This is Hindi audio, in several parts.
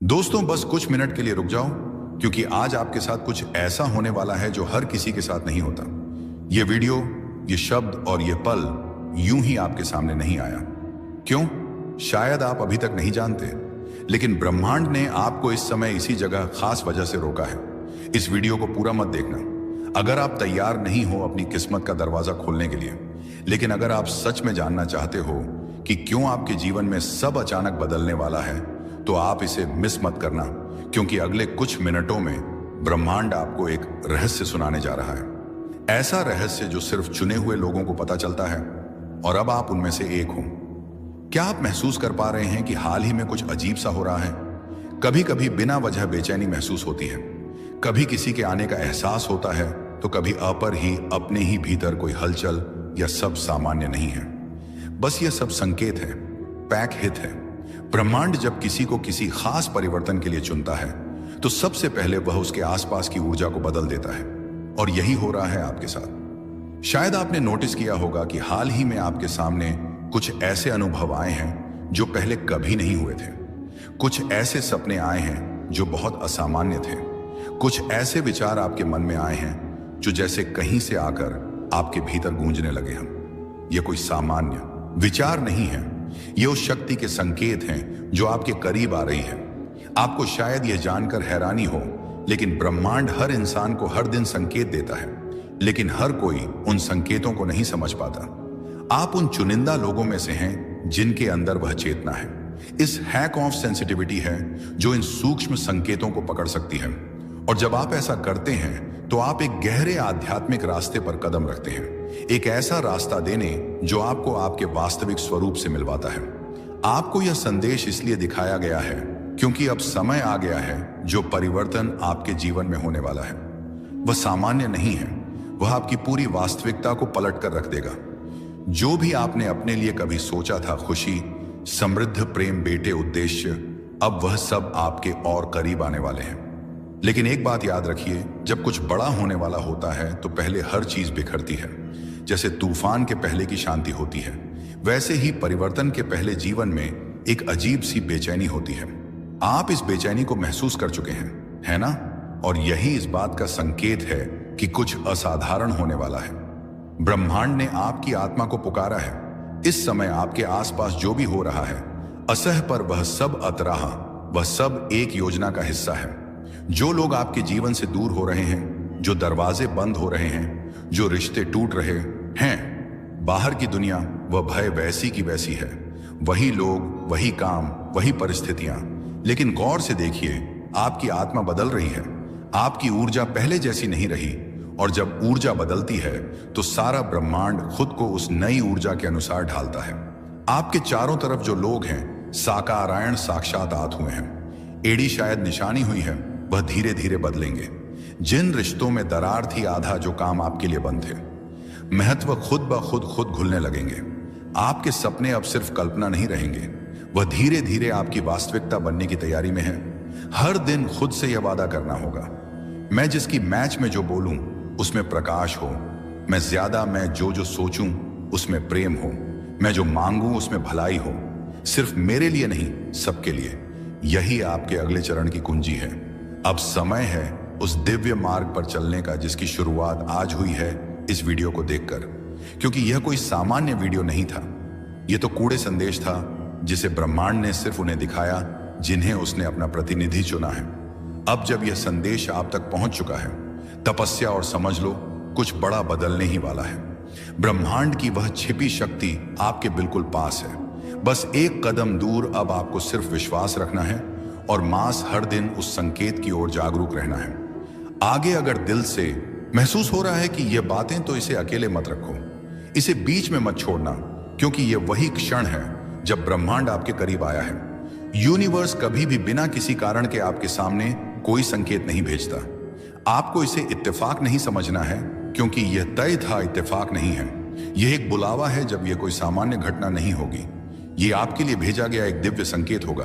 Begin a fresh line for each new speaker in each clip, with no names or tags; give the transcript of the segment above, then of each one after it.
दोस्तों बस कुछ मिनट के लिए रुक जाओ, क्योंकि आज आपके साथ कुछ ऐसा होने वाला है जो हर किसी के साथ नहीं होता। ये वीडियो, ये शब्द और ये पल यूं ही आपके सामने नहीं आया। क्यों? शायद आप अभी तक नहीं जानते, लेकिन ब्रह्मांड ने आपको इस समय इसी जगह खास वजह से रोका है। इस वीडियो को पूरा मत देखना अगर आप तैयार नहीं हो अपनी किस्मत का दरवाजा खोलने के लिए। लेकिन अगर आप सच में जानना चाहते हो कि क्यों आपके जीवन में सब अचानक बदलने वाला है, तो आप इसे मिस मत करना, क्योंकि अगले कुछ मिनटों में ब्रह्मांड आपको एक रहस्य सुनाने जा रहा है। ऐसा रहस्य जो सिर्फ चुने हुए लोगों को पता चलता है, और अब आप उनमें से एक हो। क्या आप महसूस कर पा रहे हैं कि हाल ही में कुछ अजीब सा हो रहा है? कभी कभी बिना वजह बेचैनी महसूस होती है, कभी किसी के आने का एहसास होता है, तो कभी अपर ही अपने ही भीतर कोई हलचल या सब सामान्य नहीं है। बस ये सब संकेत है, पैक हित है। ब्रह्मांड जब किसी को किसी खास परिवर्तन के लिए चुनता है, तो सबसे पहले वह उसके आसपास की ऊर्जा को बदल देता है, और यही हो रहा है आपके साथ। शायद आपने नोटिस किया होगा कि हाल ही में आपके सामने कुछ ऐसे अनुभव आए हैं जो पहले कभी नहीं हुए थे। कुछ ऐसे सपने आए हैं जो बहुत असामान्य थे। कुछ ऐसे विचार आपके मन में आए हैं जो जैसे कहीं से आकर आपके भीतर गूंजने लगे हैं। ये कोई सामान्य विचार नहीं है, ये उस शक्ति के संकेत हैं जो आपके करीब आ रही है। आपको शायद यह जानकर हैरानी हो, लेकिन ब्रह्मांड हर इंसान को हर दिन संकेत देता है, लेकिन हर कोई उन संकेतों को नहीं समझ पाता। आप उन चुनिंदा लोगों में से हैं जिनके अंदर वह चेतना है। इस हैक ऑफ सेंसिटिविटी है जो इन सूक्ष्म संकेतों को पकड़ सकती है। और जब आप ऐसा करते हैं तो आप एक गहरे आध्यात्मिक रास्ते पर कदम रखते हैं, एक ऐसा रास्ता देने जो आपको आपके वास्तविक स्वरूप से मिलवाता है। आपको यह संदेश इसलिए दिखाया गया है क्योंकि अब समय आ गया है जो परिवर्तन आपके जीवन में होने वाला है। वह सामान्य नहीं है, वह आपकी पूरी वास्तविकता को पलट कर रख देगा। जो भी आपने अपने लिए कभी सोचा था, खुशी, समृद्ध, प्रेम, बेटे, उद्देश्य, अब वह सब आपके और करीब आने वाले हैं। लेकिन एक बात याद रखिए, जब कुछ बड़ा होने वाला होता है तो पहले हर चीज बिखरती है। जैसे तूफान के पहले की शांति होती है, वैसे ही परिवर्तन के पहले जीवन में एक अजीब सी बेचैनी होती है। आप इस बेचैनी को महसूस कर चुके हैं, है ना? और यही इस बात का संकेत है कि कुछ असाधारण होने वाला है। ब्रह्मांड ने आपकी आत्मा को पुकारा है। इस समय आपके आसपास जो भी हो रहा है, असह पर वह सब अतराहा, वह सब एक योजना का हिस्सा है। जो लोग आपके जीवन से दूर हो रहे हैं, जो दरवाजे बंद हो रहे हैं, जो रिश्ते टूट रहे हैं, बाहर की दुनिया वह भय वैसी की वैसी है। वही लोग, वही काम, वही परिस्थितियां। लेकिन गौर से देखिए, आपकी आत्मा बदल रही है। आपकी ऊर्जा पहले जैसी नहीं रही, और जब ऊर्जा बदलती है तो सारा ब्रह्मांड खुद को उस नई ऊर्जा के अनुसार ढालता है। आपके चारों तरफ जो लोग हैं, साकारायण साक्षात हुए हैं। एड़ी शायद निशानी हुई है, वह धीरे धीरे बदलेंगे। जिन रिश्तों में दरार थी, आधा जो काम आपके लिए बंद थे, महत्व खुद ब खुद घुलने लगेंगे। आपके सपने अब सिर्फ कल्पना नहीं रहेंगे, वह धीरे धीरे आपकी वास्तविकता बनने की तैयारी में है। हर दिन खुद से यह वादा करना होगा, मैं जिसकी मैच में जो बोलूं उसमें प्रकाश हो, मैं जो सोचूं उसमें प्रेम हो, मैं जो मांगूं उसमें भलाई हो, सिर्फ मेरे लिए नहीं, सबके लिए। यही आपके अगले चरण की कुंजी है। अब समय है उस दिव्य मार्ग पर चलने का जिसकी शुरुआत आज हुई है इस वीडियो को देखकर। क्योंकि यह कोई सामान्य वीडियो नहीं था, यह तो कूड़े संदेश था जिसे ब्रह्मांड ने सिर्फ उन्हें दिखाया जिन्हें उसने अपना प्रतिनिधि चुना है। अब जब यह संदेश आप तक पहुंच चुका है, तपस्या और समझ लो, कुछ बड़ा बदलने ही वाला है। ब्रह्मांड की वह छिपी शक्ति आपके बिल्कुल पास है। बस एक कदम दूर। अब आपको सिर्फ विश्वास रखना है और मास हर दिन उस संकेत की ओर जागरूक रहना है। आगे अगर दिल से महसूस हो रहा है कि ये बातें, तो इसे अकेले मत रखो, इसे बीच में मत छोड़ना, क्योंकि ये वही क्षण है जब ब्रह्मांड आपके करीब आया है। यूनिवर्स कभी भी बिना किसी कारण के आपके सामने कोई संकेत नहीं भेजता। आपको इसे इत्तेफाक नहीं समझना है, क्योंकि यह तय था इत्तेफाक नहीं है। यह एक बुलावा है, जब यह कोई सामान्य घटना नहीं होगी। ये आपके लिए भेजा गया एक दिव्य संकेत होगा।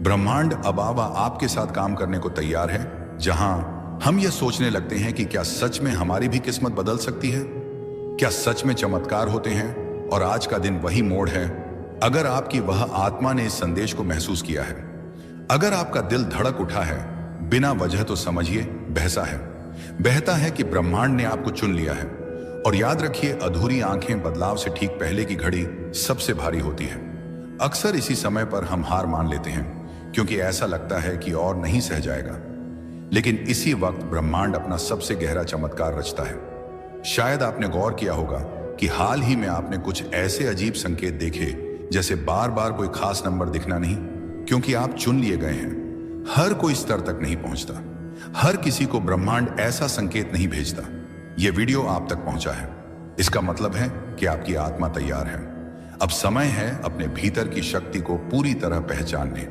ब्रह्मांड अब आपके साथ काम करने को तैयार है। जहां हम यह सोचने लगते हैं कि क्या सच में हमारी भी किस्मत बदल सकती है, क्या सच में चमत्कार होते हैं, और आज का दिन वही मोड़ है। अगर आपकी वह आत्मा ने इस संदेश को महसूस किया है, अगर आपका दिल धड़क उठा है बिना वजह तो समझिए बहसा है। बहता है कि ब्रह्मांड ने आपको चुन लिया है। और याद रखिए, अधूरी आंखें बदलाव से ठीक पहले की घड़ी सबसे भारी होती है। अक्सर इसी समय पर हम हार मान लेते हैं क्योंकि ऐसा लगता है कि और नहीं सह जाएगा। लेकिन इसी वक्त ब्रह्मांड अपना सबसे गहरा चमत्कार रचता है। शायद आपने गौर किया होगा कि हाल ही में आपने कुछ ऐसे अजीब संकेत देखे, जैसे बार बार कोई खास नंबर दिखना नहीं, क्योंकि आप चुन लिए गए हैं। हर कोई स्तर तक नहीं पहुंचता। हर किसी को ब्रह्मांड ऐसा संकेत नहीं भेजता। यह वीडियो आप तक पहुंचा है, इसका मतलब है कि आपकी आत्मा तैयार है। अब समय है अपने भीतर की शक्ति को पूरी तरह पहचानने।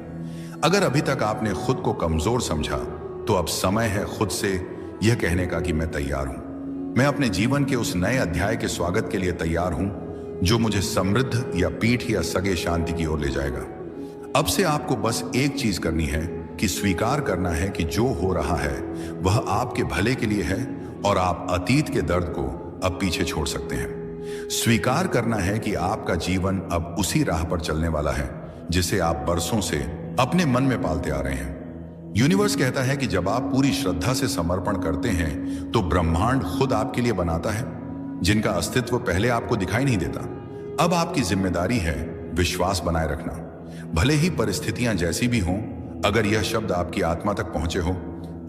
अगर अभी तक आपने खुद को कमजोर समझा, तो अब समय है खुद से यह कहने का कि मैं तैयार हूं। मैं अपने जीवन के उस नए अध्याय के स्वागत के लिए तैयार हूं, जो मुझे समृद्ध या पीठ या सगे शांति की ओर ले जाएगा। अब से आपको बस एक चीज करनी है कि स्वीकार करना है कि जो हो रहा है वह आपके भले के लिए है, और आप अतीत के दर्द को अब पीछे छोड़ सकते हैं। स्वीकार करना है कि आपका जीवन अब उसी राह पर चलने वाला है जिसे आप बरसों से अपने मन में पालते आ रहे हैं। यूनिवर्स कहता है कि जब आप पूरी श्रद्धा से समर्पण करते हैं तो ब्रह्मांड खुद आपके लिए बनाता है, जिनका अस्तित्व पहले आपको दिखाई नहीं देता। अब आपकी जिम्मेदारी है विश्वास बनाए रखना, भले ही परिस्थितियां जैसी भी हों। अगर यह शब्द आपकी आत्मा तक पहुंचे हो,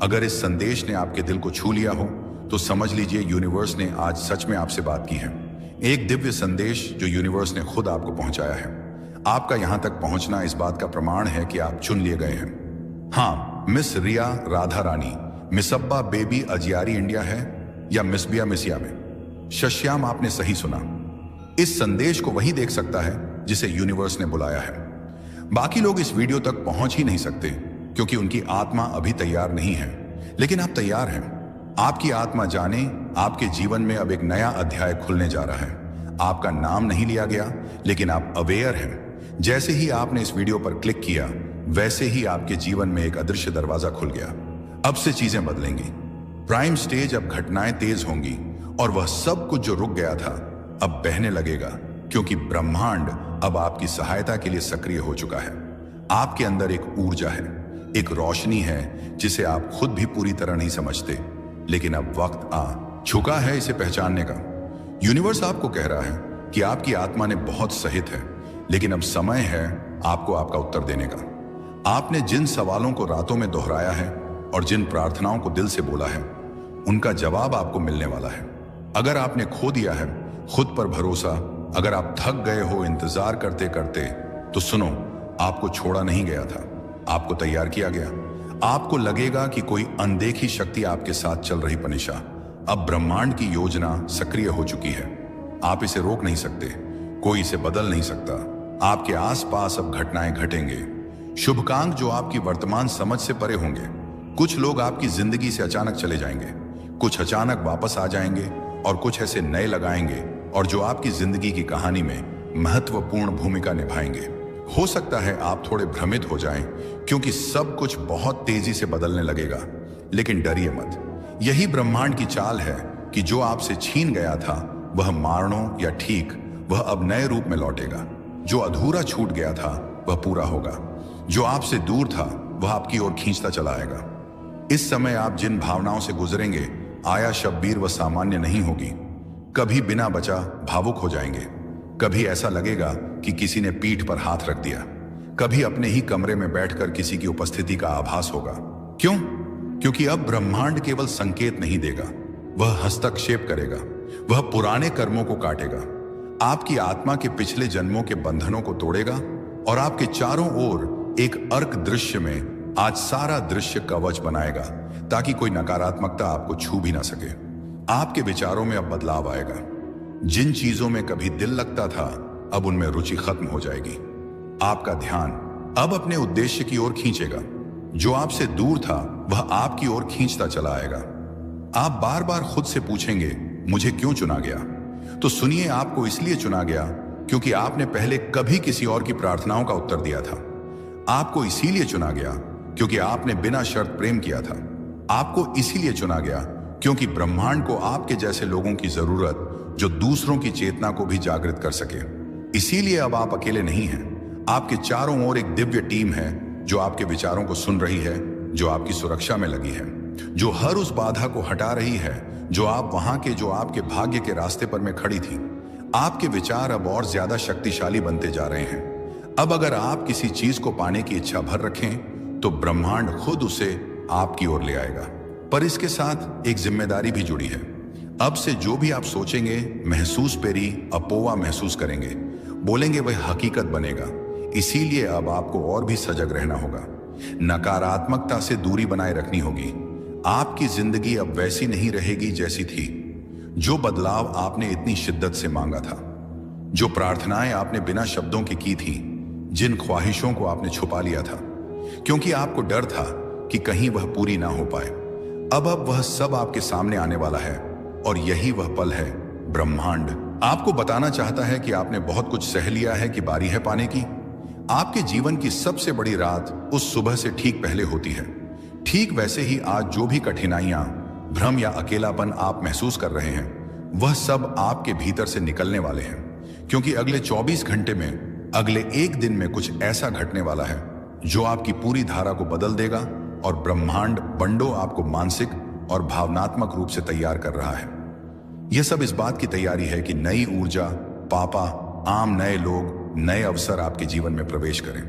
अगर इस संदेश ने आपके दिल को छू लिया हो, तो समझ लीजिए यूनिवर्स ने आज सच में आपसे बात की है। एक दिव्य संदेश जो यूनिवर्स ने खुद आपको पहुंचाया है। आपका यहां तक पहुंचना इस बात का प्रमाण है कि आप चुन लिए गए हैं। हाँ, मिस रिया राधा रानी, मिसब्बा बेबी अजियारी इंडिया है, या मिसबिया मिसिया में, शश्याम, आपने सही सुना। इस संदेश को वही देख सकता है जिसे यूनिवर्स ने बुलाया है। बाकी लोग इस वीडियो तक पहुंच ही नहीं सकते क्योंकि उनकी आत्मा अभी तैयार नहीं है, लेकिन आप तैयार हैं। आपकी आत्मा जाने, आपके जीवन में अब एक नया अध्याय खुलने जा रहा है। आपका नाम नहीं लिया गया, लेकिन आप अवेयर हैं। जैसे ही आपने इस वीडियो पर क्लिक किया, वैसे ही आपके जीवन में एक अदृश्य दरवाजा खुल गया। अब से चीजें बदलेंगी। प्राइम स्टेज, अब घटनाएं तेज होंगी, और वह सब कुछ जो रुक गया था अब बहने लगेगा, क्योंकि ब्रह्मांड अब आपकी सहायता के लिए सक्रिय हो चुका है। आपके अंदर एक ऊर्जा है, एक रोशनी है जिसे आप खुद भी पूरी तरह नहीं समझते, लेकिन अब वक्त आ चुका है इसे पहचानने का। यूनिवर्स आपको कह रहा है कि आपकी आत्मा ने बहुत सहित है, लेकिन अब समय है आपको आपका उत्तर देने का। आपने जिन सवालों को रातों में दोहराया है और जिन प्रार्थनाओं को दिल से बोला है, उनका जवाब आपको मिलने वाला है। अगर आपने खो दिया है खुद पर भरोसा, अगर आप थक गए हो इंतजार करते करते, तो सुनो, आपको छोड़ा नहीं गया था, आपको तैयार किया गया। आपको लगेगा कि कोई अनदेखी शक्ति आपके साथ चल रही, पनिशा। अब ब्रह्मांड की योजना सक्रिय हो चुकी है। आप इसे रोक नहीं सकते, कोई इसे बदल नहीं सकता। आपके आसपास अब घटनाएं घटेंगे, शुभकांक जो आपकी वर्तमान समझ से परे होंगे। कुछ लोग आपकी जिंदगी से अचानक चले जाएंगे, कुछ अचानक वापस आ जाएंगे, और कुछ ऐसे नए लगाएंगे और जो आपकी जिंदगी की कहानी में महत्वपूर्ण भूमिका निभाएंगे। हो सकता है आप थोड़े भ्रमित हो जाएं, क्योंकि सब कुछ बहुत तेजी से बदलने लगेगा, लेकिन डरिए मत। यही ब्रह्मांड की चाल है कि जो आपसे छीन गया था वह मारणो या ठीक, वह अब नए रूप में लौटेगा। जो अधूरा छूट गया था वह पूरा होगा। जो आपसे दूर था वह आपकी ओर खींचता चला आएगा। इस समय आप जिन भावनाओं से गुजरेंगे, आया शब्बीर व सामान्य नहीं होगी। कभी बिना बचा भावुक हो जाएंगे, कभी ऐसा लगेगा कि किसी ने पीठ पर हाथ रख दिया, कभी अपने ही कमरे में बैठकर किसी की उपस्थिति का आभास होगा। क्यों? क्योंकि अब ब्रह्मांड केवल संकेत नहीं देगा, वह हस्तक्षेप करेगा, वह पुराने कर्मों को काटेगा, आपकी आत्मा के पिछले जन्मों के बंधनों को तोड़ेगा, और आपके चारों ओर एक अर्क दृश्य में आज सारा दृश्य कवच बनाएगा, ताकि कोई नकारात्मकता आपको छू भी ना सके। आपके विचारों में अब बदलाव आएगा। जिन चीजों में कभी दिल लगता था, अब उनमें रुचि खत्म हो जाएगी। आपका ध्यान अब अपने उद्देश्य की ओर खींचेगा। जो आपसे दूर था वह आपकी ओर खींचता चला आएगा। आप बार बार खुद से पूछेंगे, मुझे क्यों चुना गया? तो सुनिए, आपको इसलिए चुना गया क्योंकि आपने पहले कभी किसी और की प्रार्थनाओं का उत्तर दिया था। आपको इसीलिए चुना गया क्योंकि आपने बिना शर्त प्रेम किया था। आपको इसीलिए चुना गया क्योंकि ब्रह्मांड को आपके जैसे लोगों की जरूरत, जो दूसरों की चेतना को भी जागृत कर सके। इसीलिए अब आप अकेले नहीं हैं। आपके चारों ओर एक दिव्य टीम है जो आपके विचारों को सुन रही है, जो आपकी सुरक्षा में लगी है, जो हर उस बाधा को हटा रही है जो आपके भाग्य के रास्ते पर में खड़ी थी। आपके विचार अब और ज्यादा शक्तिशाली बनते जा रहे हैं। अब अगर आप किसी चीज को पाने की इच्छा भर रखें तो ब्रह्मांड खुद उसे आपकी ओर ले आएगा। पर इसके साथ एक जिम्मेदारी भी जुड़ी है। अब से जो भी आप सोचेंगे, महसूस पेरी अपोवा महसूस करेंगे, बोलेंगे, वह हकीकत बनेगा। इसीलिए अब आपको और भी सजग रहना होगा। नकारात्मकता से दूरी बनाए रखनी होगी। आपकी जिंदगी अब वैसी नहीं रहेगी जैसी थी। जो बदलाव आपने इतनी शिद्दत से मांगा था, जो प्रार्थनाएं आपने बिना शब्दों की की थी, जिन ख्वाहिशों को आपने छुपा लिया था क्योंकि आपको डर था कि कहीं वह पूरी ना हो पाए, अब वह सब आपके सामने आने वाला है। और यही वह पल है। ब्रह्मांड आपको बताना चाहता है कि आपने बहुत कुछ सह लिया है कि बारी है पाने की। आपके जीवन की सबसे बड़ी रात उस सुबह से ठीक पहले होती है। ठीक वैसे ही आज जो भी कठिनाइयां, भ्रम या अकेलापन आप महसूस कर रहे हैं, वह सब आपके भीतर से निकलने वाले हैं। क्योंकि अगले 24 घंटे में, अगले एक दिन में कुछ ऐसा घटने वाला है जो आपकी पूरी धारा को बदल देगा। और ब्रह्मांड बंडो आपको मानसिक और भावनात्मक रूप से तैयार कर रहा है। यह सब इस बात की तैयारी है कि नई ऊर्जा, पापा, आम नए लोग, नए अवसर आपके जीवन में प्रवेश करें।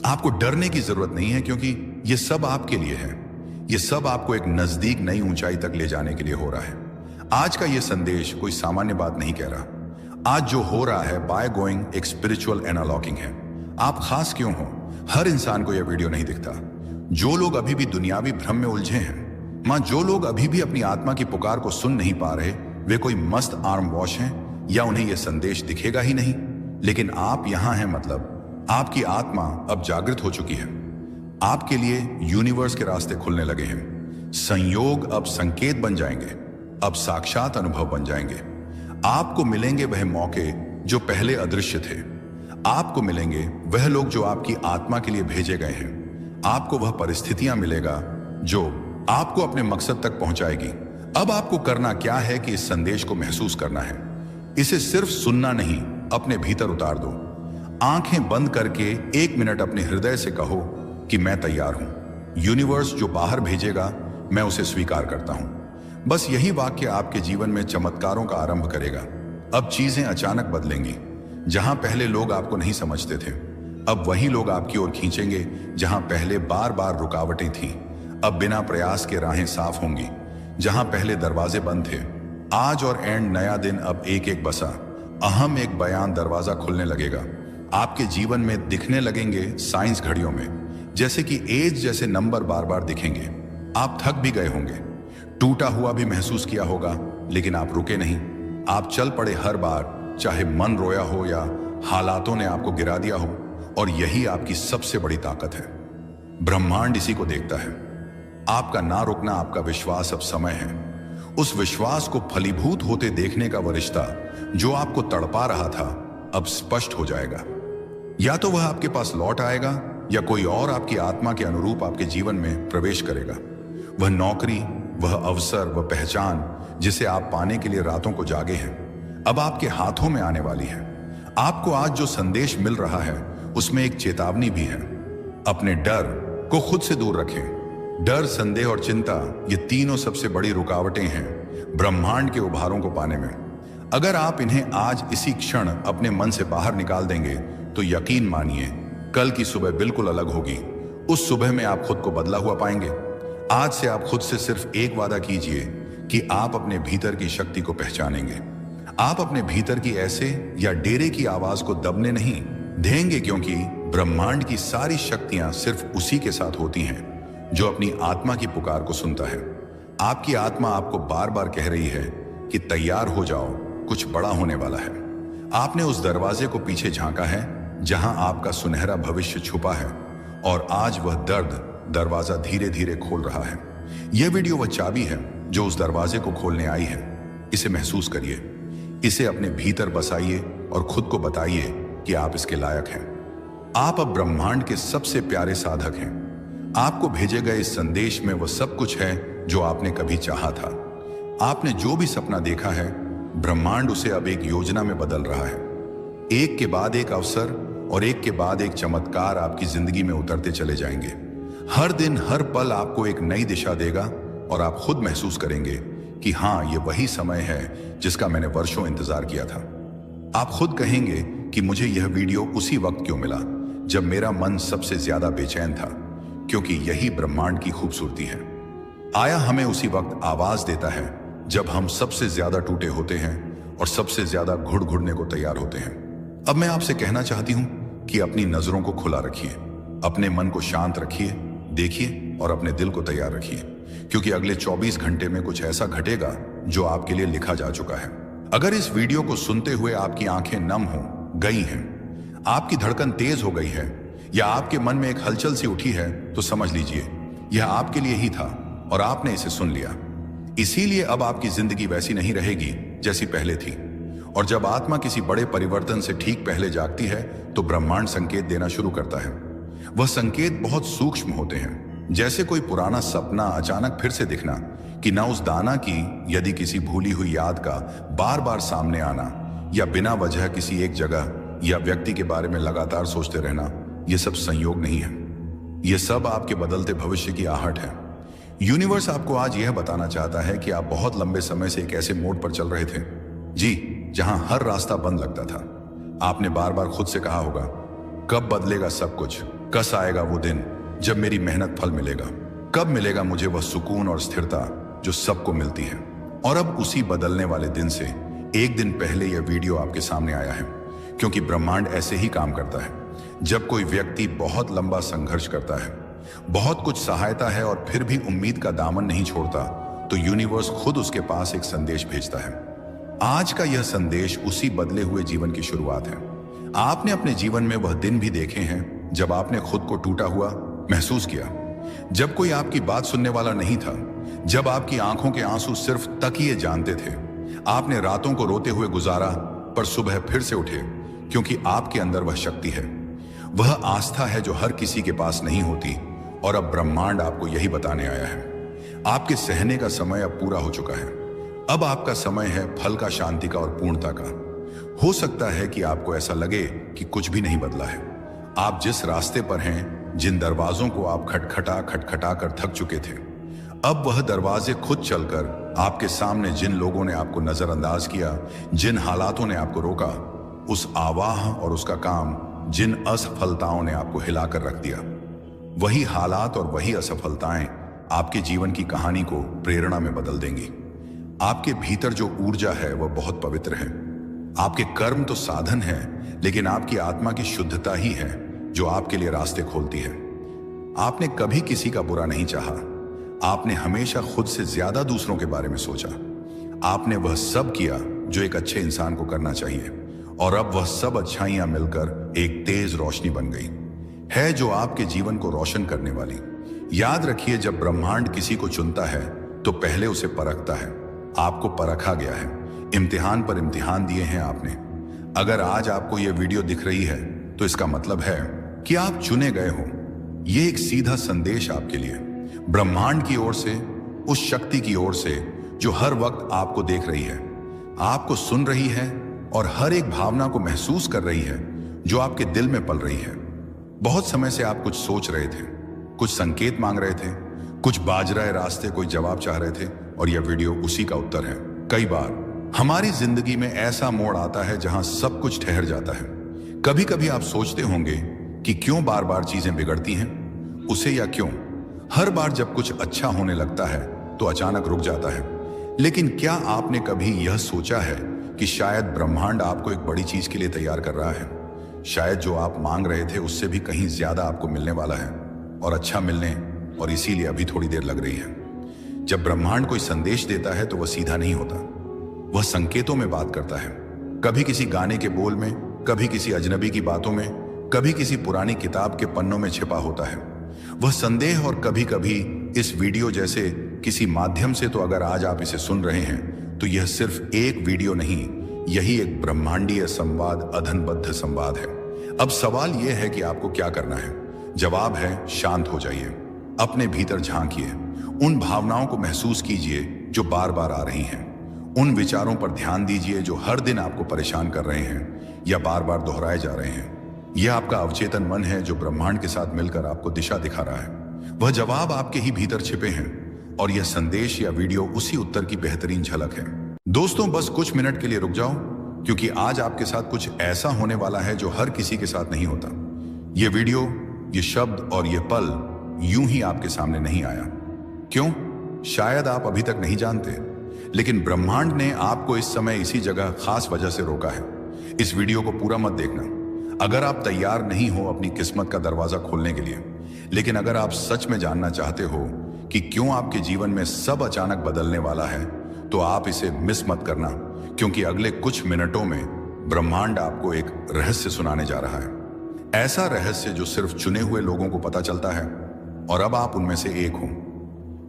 आपको डरने की जरूरत नहीं है क्योंकि यह सब आपके लिए है। यह सब आपको एक नजदीक नई ऊंचाई तक ले जाने के लिए हो रहा है। आज का यह संदेश कोई सामान्य बात नहीं कह रहा। आज जो हो रहा है बाय गोइंग एक स्पिरिचुअल एनालॉकिंग है। आप खास क्यों हो? हर इंसान को यह वीडियो नहीं दिखता। जो लोग अभी भी दुनियावी भ्रम में उलझे हैं, जो लोग अभी भी अपनी आत्मा की पुकार को सुन नहीं पा रहे, वे कोई मस्त आर्म वॉश हैं या उन्हें यह संदेश दिखेगा ही नहीं। लेकिन आप यहां हैं, मतलब आपकी आत्मा अब जागृत हो चुकी है। आपके लिए यूनिवर्स के रास्ते खुलने लगे हैं। संयोग अब संकेत बन जाएंगे, अब साक्षात अनुभव बन जाएंगे। आपको मिलेंगे वह मौके जो पहले अदृश्य थे। आपको मिलेंगे वह लोग जो आपकी आत्मा के लिए भेजे गए हैं। आपको वह परिस्थितियां मिलेगा जो आपको अपने मकसद तक पहुंचाएगी। अब आपको करना क्या है कि इस संदेश को महसूस करना है। इसे सिर्फ सुनना नहीं, अपने भीतर उतार दो। आंखें बंद करके 1 मिनट अपने हृदय से कहो कि मैं तैयार हूं। यूनिवर्स जो बाहर भेजेगा, मैं उसे स्वीकार करता हूं। बस यही वाक्य आपके जीवन में चमत्कारों का आरंभ करेगा। अब चीजें अचानक बदलेंगी। जहां पहले लोग आपको नहीं समझते थे, अब वही लोग आपकी ओर खींचेंगे। जहां पहले बार बार रुकावटें थीं, अब बिना प्रयास के राहें साफ होंगी। जहां पहले दरवाजे बंद थे, आज और एंड नया दिन अब एक एक बसा। अहम एक बयान दरवाजा खुलने लगेगा। आपके जीवन में दिखने लगेंगे साइंस घड़ियों में, जैसे कि एज जैसे नंबर बार बार दिखेंगे। आप थक भी गए होंगे, टूटा हुआ भी महसूस किया होगा, लेकिन आप रुके नहीं। आप चल पड़े हर बार, चाहे मन रोया हो या हालातों ने आपको गिरा दिया हो। और यही आपकी सबसे बड़ी ताकत है। ब्रह्मांड इसी को देखता है। आपका ना रुकना, आपका विश्वास अब समय है। उस विश्वास को फलीभूत होते देखने का वह रिश्ता जो आपको तड़पा रहा था, अब स्पष्ट हो जाएगा। या तो वह आपके पास लौट आएगा या कोई और आपकी आत्मा के अनुरूप आपके जीवन में प्रवेश करेगा। वह नौकरी, वह अवसर, वह पहचान जिसे आप पाने के लिए रातों को जागे हैं, अब आपके हाथों में आने वाली है। आपको आज जो संदेश मिल रहा है उसमें एक चेतावनी भी है। अपने डर को खुद से दूर रखें। डर, संदेह और चिंता, ये तीनों सबसे बड़ी रुकावटें हैं ब्रह्मांड के उपहारों को पाने में। अगर आप इन्हें आज इसी क्षण अपने मन से बाहर निकाल देंगे तो यकीन मानिए, कल की सुबह बिल्कुल अलग होगी। उस सुबह में आप खुद को बदला हुआ पाएंगे। आज से आप खुद से सिर्फ एक वादा कीजिए कि आप अपने भीतर की शक्ति को पहचानेंगे। आप अपने भीतर की ऐसे या डेरे की आवाज को दबने नहीं देंगे, क्योंकि ब्रह्मांड की सारी शक्तियां सिर्फ उसी के साथ होती हैं जो अपनी आत्मा की पुकार को सुनता है। आपकी आत्मा आपको बार बार कह रही है कि तैयार हो जाओ, कुछ बड़ा होने वाला है। आपने उस दरवाजे को पीछे झांका है जहां आपका सुनहरा भविष्य छुपा है, और आज वह दरवाजा धीरे धीरे खोल रहा है। यह वीडियो वह चाबी है जो उस दरवाजे को खोलने आई है। इसे महसूस करिए, इसे अपने भीतर बसाइए और खुद को बताइए कि आप इसके लायक हैं। आप अब ब्रह्मांड के सबसे प्यारे साधक हैं। आपको भेजे गए इस संदेश में वह सब कुछ है जो आपने कभी चाहा था। आपने जो भी सपना देखा है, ब्रह्मांड उसे अब एक योजना में बदल रहा है। एक के बाद एक अवसर और एक के बाद एक चमत्कार आपकी जिंदगी में उतरते चले जाएंगे। हर दिन हर पल आपको एक नई दिशा देगा और आप खुद महसूस करेंगे कि हाँ, ये वही समय है जिसका मैंने वर्षों इंतजार किया था। आप खुद कहेंगे कि मुझे यह वीडियो उसी वक्त क्यों मिला जब मेरा मन सबसे ज्यादा बेचैन था, क्योंकि यही ब्रह्मांड की खूबसूरती है। आया हमें उसी वक्त आवाज देता है जब हम सबसे ज्यादा टूटे होते हैं और सबसे ज्यादा घुड़ने को तैयार होते हैं। अब मैं आपसे कहना चाहती हूं कि अपनी नजरों को खुला रखिए, अपने मन को शांत रखिए, देखिए और अपने दिल को तैयार रखिए, क्योंकि अगले 24 घंटे में कुछ ऐसा घटेगा जो आपके लिए लिखा जा चुका है। अगर इस वीडियो को सुनते हुए आपकी आंखें नम हो गई हैं, आपकी धड़कन तेज हो गई है या आपके मन में एक हलचल सी उठी है, तो समझ लीजिए यह आपके लिए ही था और आपने इसे सुन लिया। इसीलिए अब आपकी जिंदगी वैसी नहीं रहेगी जैसी पहले थी। और जब आत्मा किसी बड़े परिवर्तन से ठीक पहले जागती है तो ब्रह्मांड संकेत देना शुरू करता है। वह संकेत बहुत सूक्ष्म होते हैं, जैसे कोई पुराना सपना अचानक फिर से दिखना, कि ना उस दाना की यदि किसी भूली हुई याद का बार बार सामने आना, या बिना वजह किसी एक जगह या व्यक्ति के बारे में लगातार सोचते रहना। यह सब संयोग नहीं है, यह सब आपके बदलते भविष्य की आहट है। यूनिवर्स आपको आज यह बताना चाहता है कि आप बहुत लंबे समय से एक ऐसे मोड़ पर चल रहे थे, जी, जहां हर रास्ता बंद लगता था। आपने बार बार खुद से कहा होगा, कब बदलेगा सब कुछ, कस आएगा वो दिन जब मेरी मेहनत फल मिलेगा, कब मिलेगा मुझे वह सुकून और स्थिरता जो सबको मिलती है। और अब उसी बदलने वाले दिन से एक दिन पहले यह वीडियो आपके सामने आया है, क्योंकि ब्रह्मांड ऐसे ही काम करता है। जब कोई व्यक्ति बहुत लंबा संघर्ष करता है, बहुत कुछ सहायता है और फिर भी उम्मीद का दामन नहीं छोड़ता, तो यूनिवर्स खुद उसके पास एक संदेश भेजता है। आज का यह संदेश उसी बदले हुए जीवन की शुरुआत है। आपने अपने जीवन में वह दिन भी देखे हैं जब आपने खुद को टूटा हुआ महसूस किया, जब कोई आपकी बात सुनने वाला नहीं था, जब आपकी आंखों के आंसू सिर्फ तकिए जानते थे। आपने रातों को रोते हुए गुजारा, पर सुबह फिर से उठे, क्योंकि आपके अंदर वह शक्ति है, वह आस्था है जो हर किसी के पास नहीं होती। और अब ब्रह्मांड आपको यही बताने आया है, आपके सहने का समय अब पूरा हो चुका है। अब आपका समय है फल का, शांति का और पूर्णता का। हो सकता है कि आपको ऐसा लगे कि कुछ भी नहीं बदला है। आप जिस रास्ते पर हैं, जिन दरवाजों को आप खटखटा कर थक चुके थे, अब वह दरवाजे खुद चलकर आपके सामने, जिन लोगों ने आपको नजरअंदाज किया, जिन हालातों ने आपको रोका, उस आवाह और उसका काम, जिन असफलताओं ने आपको हिलाकर रख दिया, वही हालात और वही असफलताएं आपके जीवन की कहानी को प्रेरणा में बदल देंगी। आपके भीतर जो ऊर्जा है वह बहुत पवित्र है। आपके कर्म तो साधन है, लेकिन आपकी आत्मा की शुद्धता ही है जो आपके लिए रास्ते खोलती है। आपने कभी किसी का बुरा नहीं चाहा, आपने हमेशा खुद से ज्यादा दूसरों के बारे में सोचा। आपने वह सब किया जो एक अच्छे इंसान को करना चाहिए, और अब वह सब अच्छाइयां मिलकर एक तेज रोशनी बन गई है जो आपके जीवन को रोशन करने वाली। याद रखिए, जब ब्रह्मांड किसी को चुनता है तो पहले उसे परखता है। आपको परखा गया है, इम्तिहान पर इम्तिहान दिए हैं आपने। अगर आज आपको यह वीडियो दिख रही है तो इसका मतलब है कि आप चुने गए हो। यह एक सीधा संदेश आपके लिए, ब्रह्मांड की ओर से, उस शक्ति की ओर से जो हर वक्त आपको देख रही है, आपको सुन रही है और हर एक भावना को महसूस कर रही है जो आपके दिल में पल रही है। बहुत समय से आप कुछ सोच रहे थे, कुछ संकेत मांग रहे थे, कुछ बाज रहे रास्ते कोई जवाब चाह रहे थे, और यह वीडियो उसी का उत्तर है। कई बार हमारी जिंदगी में ऐसा मोड़ आता है जहां सब कुछ ठहर जाता है। कभी कभी आप सोचते होंगे कि क्यों बार बार चीजें बिगड़ती हैं, उसे या क्यों हर बार जब कुछ अच्छा होने लगता है तो अचानक रुक जाता है। लेकिन क्या आपने कभी यह सोचा है कि शायद ब्रह्मांड आपको एक बड़ी चीज के लिए तैयार कर रहा है? शायद जो आप मांग रहे थे उससे भी कहीं ज्यादा आपको मिलने वाला है, और अच्छा मिलने, और इसीलिए अभी थोड़ी देर लग रही है। जब ब्रह्मांड कोई संदेश देता है तो वह सीधा नहीं होता, वह संकेतों में बात करता है। कभी किसी गाने के बोल में, कभी किसी अजनबी की बातों में, कभी किसी पुरानी किताब के पन्नों में छिपा होता है वह संदेह, और कभी कभी इस वीडियो जैसे किसी माध्यम से। तो अगर आज आप इसे सुन रहे हैं तो यह सिर्फ एक वीडियो नहीं, यही एक ब्रह्मांडीय संवाद, अधनबद्ध संवाद है। अब सवाल यह है कि आपको क्या करना है। जवाब है, शांत हो जाइए, अपने भीतर झांकिए, उन भावनाओं को महसूस कीजिए जो बार बार आ रही हैं, उन विचारों पर ध्यान दीजिए जो हर दिन आपको परेशान कर रहे हैं या बार बार दोहराए जा रहे हैं। यह आपका अवचेतन मन है जो ब्रह्मांड के साथ मिलकर आपको दिशा दिखा रहा है। वह जवाब आपके ही भीतर छिपे हैं और यह संदेश या वीडियो उसी उत्तर की बेहतरीन झलक है। दोस्तों, बस कुछ मिनट के लिए रुक जाओ, क्योंकि आज आपके साथ कुछ ऐसा होने वाला है जो हर किसी के साथ नहीं होता। यह वीडियो, ये शब्द और ये पल यूं ही आपके सामने नहीं आया। क्यों? शायद आप अभी तक नहीं जानते, लेकिन ब्रह्मांड ने आपको इस समय इसी जगह खास वजह से रोका है। इस वीडियो को पूरा मत देखना अगर आप तैयार नहीं हो अपनी किस्मत का दरवाजा खोलने के लिए। लेकिन अगर आप सच में जानना चाहते हो कि क्यों आपके जीवन में सब अचानक बदलने वाला है, तो आप इसे मिस मत करना, क्योंकि अगले कुछ मिनटों में ब्रह्मांड आपको एक रहस्य सुनाने जा रहा है। ऐसा रहस्य जो सिर्फ चुने हुए लोगों को पता चलता है, और अब आप उनमें से एक हो।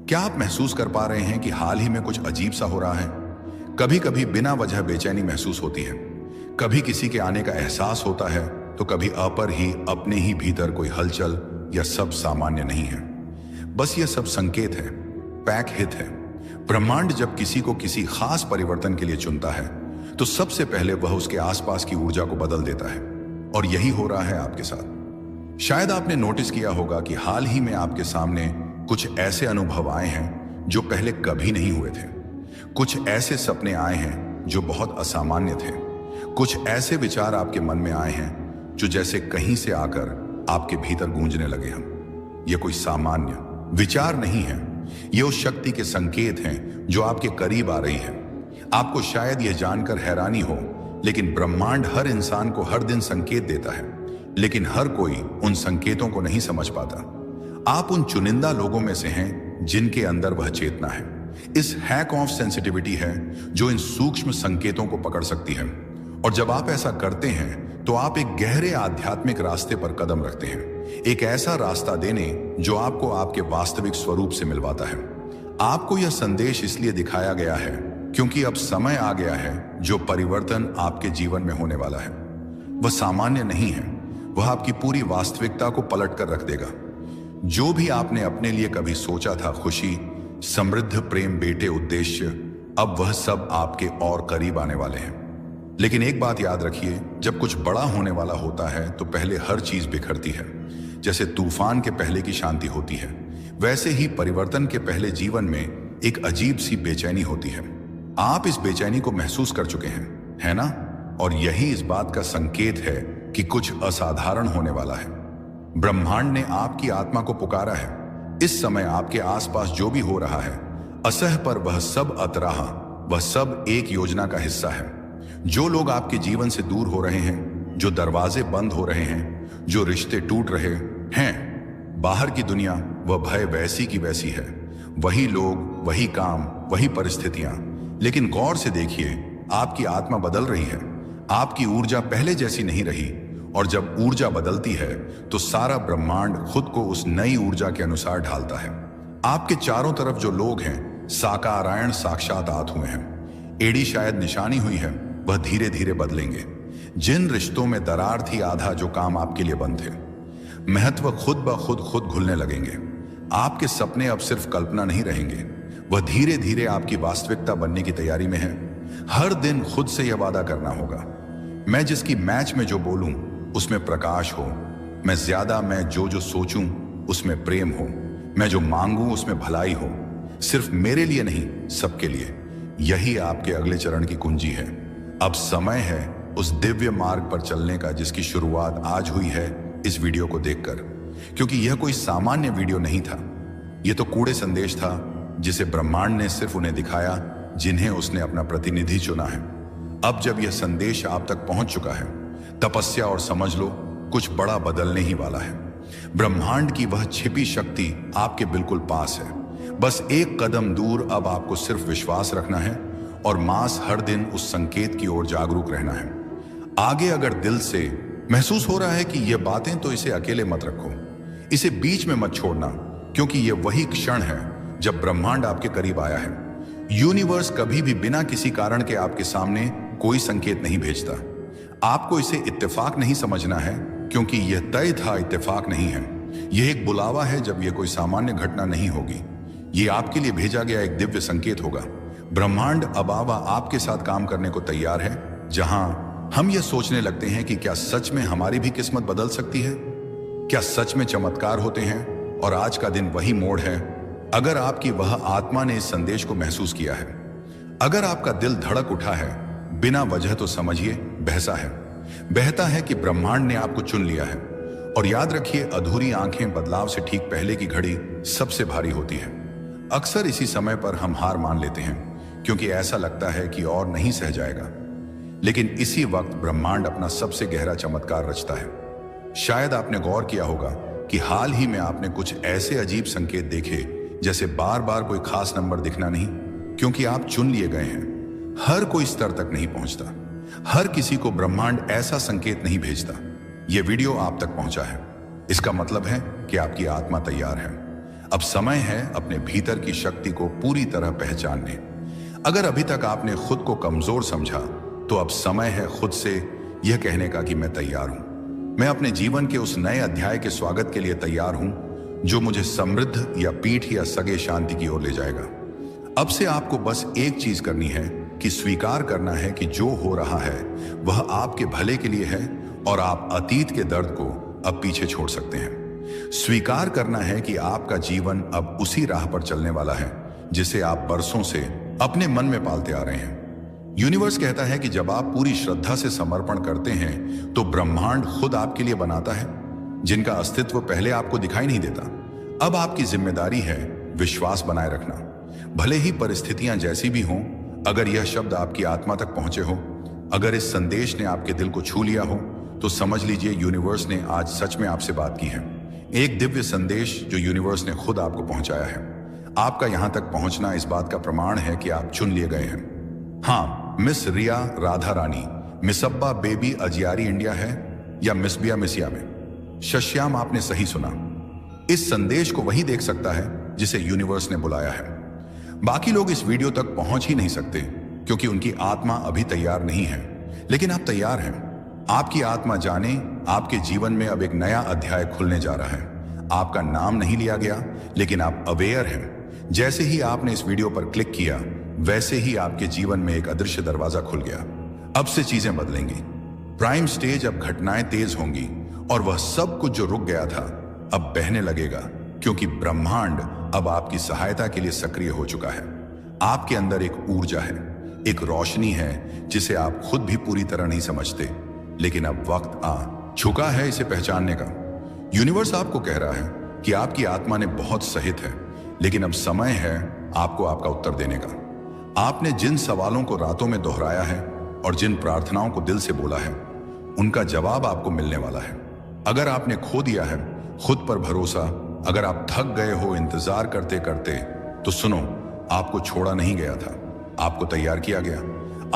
क्या आप महसूस कर पा रहे हैं कि हाल ही में कुछ अजीब सा हो रहा है? कभी कभी बिना वजह बेचैनी महसूस होती है, कभी किसी के आने का एहसास होता है, तो कभी अपर ही अपने ही भीतर कोई हलचल, या सब सामान्य नहीं है। बस ये सब संकेत है, पैक हित है। ब्रह्मांड जब किसी को किसी खास परिवर्तन के लिए चुनता है, तो सबसे पहले वह उसके आसपास की ऊर्जा को बदल देता है, और यही हो रहा है आपके साथ। शायद आपने नोटिस किया होगा कि हाल ही में आपके सामने कुछ ऐसे अनुभव आए हैं जो पहले कभी नहीं हुए थे। कुछ ऐसे सपने आए हैं जो बहुत असामान्य थे। कुछ ऐसे विचार आपके मन में आए हैं जो जैसे कहीं से आकर आपके भीतर गूंजने लगे हैं। ये कोई सामान्य विचार नहीं है, ये उस शक्ति के संकेत हैं जो आपके करीब आ रही है। आपको शायद यह जानकर हैरानी हो, लेकिन ब्रह्मांड हर इंसान को हर दिन संकेत देता है, लेकिन हर कोई उन संकेतों को नहीं समझ पाता। आप उन चुनिंदा लोगों में से हैं जिनके अंदर वह चेतना है, इस हैक ऑफ सेंसिटिविटी है जो इन सूक्ष्म संकेतों को पकड़ सकती है। और जब आप ऐसा करते हैं तो आप एक गहरे आध्यात्मिक रास्ते पर कदम रखते हैं, एक ऐसा रास्ता देने जो आपको आपके वास्तविक स्वरूप से मिलवाता है। आपको यह संदेश इसलिए दिखाया गया है क्योंकि अब समय आ गया है जो परिवर्तन आपके जीवन में होने वाला है। वह सामान्य नहीं है, वह आपकी पूरी वास्तविकता को पलट कर रख देगा। जो भी आपने अपने लिए कभी सोचा था, खुशी, समृद्ध, प्रेम, बेटे, उद्देश्य, अब वह सब आपके और करीब आने वाले हैं। लेकिन एक बात याद रखिए, जब कुछ बड़ा होने वाला होता है तो पहले हर चीज बिखरती है। जैसे तूफान के पहले की शांति होती है, वैसे ही परिवर्तन के पहले जीवन में एक अजीब सी बेचैनी होती है। आप इस बेचैनी को महसूस कर चुके हैं, है ना? और यही इस बात का संकेत है कि कुछ असाधारण होने वाला है। ब्रह्मांड ने आपकी आत्मा को पुकारा है। इस समय आपके आसपास जो भी हो रहा है, असह पर वह सब अतराह, वह सब एक योजना का हिस्सा है। जो लोग आपके जीवन से दूर हो रहे हैं, जो दरवाजे बंद हो रहे हैं, जो रिश्ते टूट रहे हैं, बाहर की दुनिया वह भय वैसी की वैसी है, वही लोग, वही काम, वही परिस्थितियां। लेकिन गौर से देखिए, आपकी आत्मा बदल रही है। आपकी ऊर्जा पहले जैसी नहीं रही, और जब ऊर्जा बदलती है तो सारा ब्रह्मांड खुद को उस नई ऊर्जा के अनुसार ढालता है। आपके चारों तरफ जो लोग हैं, साकारायण साक्षात आत हुए हैं। एड़ी शायद निशानी हुई है, वह धीरे धीरे बदलेंगे। जिन रिश्तों में दरार थी, आधा जो काम आपके लिए बंद थे, महत्व खुद ब खुद घुलने लगेंगे। आपके सपने अब सिर्फ कल्पना नहीं रहेंगे, वह धीरे धीरे आपकी वास्तविकता बनने की तैयारी में है। हर दिन खुद से यह वादा करना होगा, मैं जिसकी मैच में जो बोलूं उसमें प्रकाश हो, मैं जो सोचूं उसमें प्रेम हो, मैं जो मांगूं उसमें भलाई हो, सिर्फ मेरे लिए नहीं, सबके लिए। यही आपके अगले चरण की कुंजी है। अब समय है उस दिव्य मार्ग पर चलने का जिसकी शुरुआत आज हुई है इस वीडियो को देखकर। क्योंकि यह कोई सामान्य वीडियो नहीं था, यह तो कूड़े संदेश था जिसे ब्रह्मांड ने सिर्फ उन्हें दिखाया जिन्हें उसने अपना प्रतिनिधि चुना है। अब जब यह संदेश आप तक पहुंच चुका है, तपस्या और समझ लो, कुछ बड़ा बदलने ही वाला है। ब्रह्मांड की वह छिपी शक्ति आपके बिल्कुल पास है। बस एक कदम दूर। अब आपको सिर्फ विश्वास रखना है और मास हर दिन उस संकेत की ओर जागरूक रहना है। आगे अगर दिल से महसूस हो रहा है कि ये बातें, तो इसे अकेले मत रखो, इसे बीच में मत छोड़ना, क्योंकि ये वही क्षण है जब ब्रह्मांड आपके करीब आया है। यूनिवर्स कभी भी बिना किसी कारण के आपके सामने कोई संकेत नहीं भेजता। आपको इसे इत्तेफाक नहीं समझना है, क्योंकि यह तय था इत्तेफाक नहीं है। यह एक बुलावा है, जब यह कोई सामान्य घटना नहीं होगी। ये आपके लिए भेजा गया एक दिव्य संकेत होगा। ब्रह्मांड अब आपके साथ काम करने को तैयार है। जहां हम ये सोचने लगते हैं कि क्या सच में हमारी भी किस्मत बदल सकती है? क्या सच में चमत्कार होते हैं? और आज का दिन वही मोड़ है। अगर आपकी वह आत्मा ने इस संदेश को महसूस किया है, अगर आपका दिल धड़क उठा है, बिना वजह तो समझिए बहता है कि ब्रह्मांड ने आपको चुन लिया है। और याद रखिए, अधूरी आंखें बदलाव से ठीक पहले की घड़ी सबसे भारी होती है। अक्सर इसी समय पर हम हार मान लेते हैं क्योंकि ऐसा लगता है कि और नहीं सह जाएगा। लेकिन इसी वक्त ब्रह्मांड अपना सबसे गहरा चमत्कार रचता है। शायद आपने गौर किया होगा कि हाल ही में आपने कुछ ऐसे अजीब संकेत देखे, जैसे बार बार कोई खास नंबर दिखना नहीं, क्योंकि आप चुन लिए गए हैं। हर कोई स्तर तक नहीं पहुंचता, हर किसी को ब्रह्मांड ऐसा संकेत नहीं भेजता। यह वीडियो आप तक पहुंचा है, इसका मतलब है कि आपकी आत्मा तैयार है। अब समय है अपने भीतर की शक्ति को पूरी तरह पहचानने। अगर अभी तक आपने खुद को कमजोर समझा, तो अब समय है खुद से यह कहने का कि मैं तैयार हूं। मैं अपने जीवन के उस नए अध्याय के स्वागत के लिए तैयार हूं, जो मुझे समृद्ध या पीठ या सगे शांति की ओर ले जाएगा। अब से आपको बस एक चीज करनी है कि स्वीकार करना है कि जो हो रहा है वह आपके भले के लिए है, और आप अतीत के दर्द को अब पीछे छोड़ सकते हैं। स्वीकार करना है कि आपका जीवन अब उसी राह पर चलने वाला है जिसे आप बरसों से अपने मन में पालते आ रहे हैं। यूनिवर्स कहता है कि जब आप पूरी श्रद्धा से समर्पण करते हैं, तो ब्रह्मांड खुद आपके लिए बनाता है, जिनका अस्तित्व पहले आपको दिखाई नहीं देता। अब आपकी जिम्मेदारी है विश्वास बनाए रखना, भले ही परिस्थितियां जैसी भी हों। अगर यह शब्द आपकी आत्मा तक पहुंचे हो, अगर इस संदेश ने आपके दिल को छू लिया हो, तो समझ लीजिए यूनिवर्स ने आज सच में आपसे बात की है। एक दिव्य संदेश जो यूनिवर्स ने खुद आपको पहुंचाया है। आपका यहां तक पहुंचना इस बात का प्रमाण है कि आप चुन लिए गए हैं। हाँ, मिस रिया राधा रानी, मिसब्बा बेबी अजियारी इंडिया है, या मिसबिया मिसिया में। शश्याम, आपने सही सुना। इस संदेश को वही देख सकता है जिसे यूनिवर्स ने बुलाया है। बाकी लोग इस वीडियो तक पहुंच ही नहीं सकते क्योंकि उनकी आत्मा अभी तैयार नहीं है, लेकिन आप तैयार हैं। आपकी आत्मा जाने, आपके जीवन में अब एक नया अध्याय खुलने जा रहा है। आपका नाम नहीं लिया गया, लेकिन आप अवेयर हैं। जैसे ही आपने इस वीडियो पर क्लिक किया, वैसे ही आपके जीवन में एक अदृश्य दरवाजा खुल गया। अब से चीजें बदलेंगी। प्राइम स्टेज, अब घटनाएं तेज होंगी, और वह सब कुछ जो रुक गया था अब बहने लगेगा, क्योंकि ब्रह्मांड अब आपकी सहायता के लिए सक्रिय हो चुका है। आपके अंदर एक ऊर्जा है, एक रोशनी है जिसे आप खुद भी पूरी तरह नहीं समझते, लेकिन अब वक्त आ चुका है इसे पहचानने का। यूनिवर्स आपको कह रहा है कि आपकी आत्मा ने बहुत सहित है, लेकिन अब समय है आपको आपका उत्तर देने का। आपने जिन सवालों को रातों में दोहराया है और जिन प्रार्थनाओं को दिल से बोला है, उनका जवाब आपको मिलने वाला है। अगर आपने खो दिया है खुद पर भरोसा, अगर आप थक गए हो इंतजार करते करते, तो सुनो, आपको छोड़ा नहीं गया था, आपको तैयार किया गया।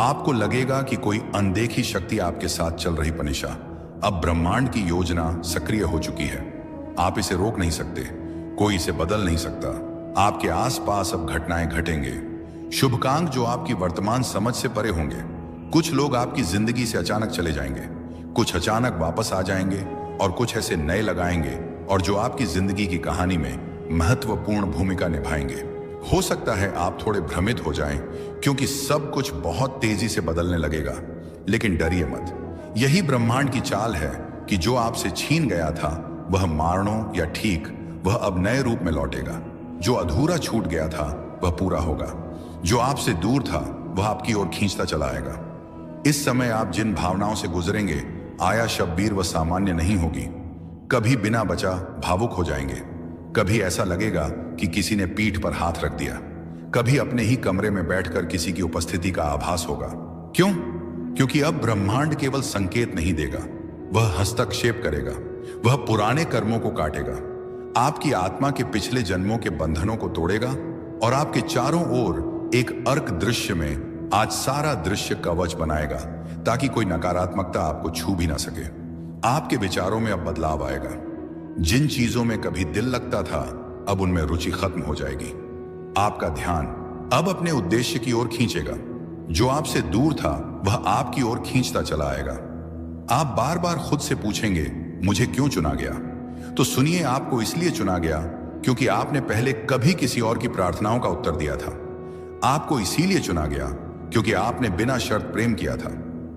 आपको लगेगा कि कोई अनदेखी शक्ति आपके साथ चल रही, पनिशा। अब ब्रह्मांड की योजना सक्रिय हो चुकी है। आप इसे रोक नहीं सकते, कोई इसे बदल नहीं सकता। आपके आसपास अब घटनाएं घटेंगे, शुभकांक जो आपकी वर्तमान समझ से परे होंगे। कुछ लोग आपकी जिंदगी से अचानक चले जाएंगे, कुछ अचानक वापस आ जाएंगे, और कुछ ऐसे नए लगाएंगे और जो आपकी जिंदगी की कहानी में महत्वपूर्ण भूमिका निभाएंगे। हो सकता है आप थोड़े भ्रमित हो जाएं, क्योंकि सब कुछ बहुत तेजी से बदलने लगेगा, लेकिन डरिए मत। यही ब्रह्मांड की चाल है कि जो आपसे छीन गया था वह मारणों या ठीक, वह अब नए रूप में लौटेगा। जो अधूरा छूट गया था वह पूरा होगा। जो आपसे दूर था वह आपकी ओर खींचता चला आएगा। इस समय आप जिन भावनाओं से गुजरेंगे, आया शब्बीर व सामान्य नहीं होगी। कभी बिना बचा भावुक हो जाएंगे, कभी ऐसा लगेगा कि किसी ने पीठ पर हाथ रख दिया, कभी अपने ही कमरे में बैठकर किसी की उपस्थिति का आभास होगा। क्यों? क्योंकि अब ब्रह्मांड केवल संकेत नहीं देगा, वह हस्तक्षेप करेगा, वह पुराने कर्मों को काटेगा, आपकी आत्मा के पिछले जन्मों के बंधनों को तोड़ेगा, और आपके चारों ओर एक अर्क दृश्य में आज सारा दृश्य कवच बनाएगा, ताकि कोई नकारात्मकता आपको छू भी ना सके। आपके विचारों में अब बदलाव आएगा। जिन चीजों में कभी दिल लगता था, अब उनमें रुचि खत्म हो जाएगी। आपका ध्यान अब अपने उद्देश्य की ओर खींचेगा। जो आपसे दूर था वह आपकी ओर खींचता चला आएगा। आप बार बार खुद से पूछेंगे, मुझे क्यों चुना गया? तो सुनिए, आपको इसलिए चुना गया क्योंकि आपने पहले कभी किसी और की प्रार्थनाओं का उत्तर दिया था। आपको इसीलिए चुना गया क्योंकि आपने बिना शर्त प्रेम किया था।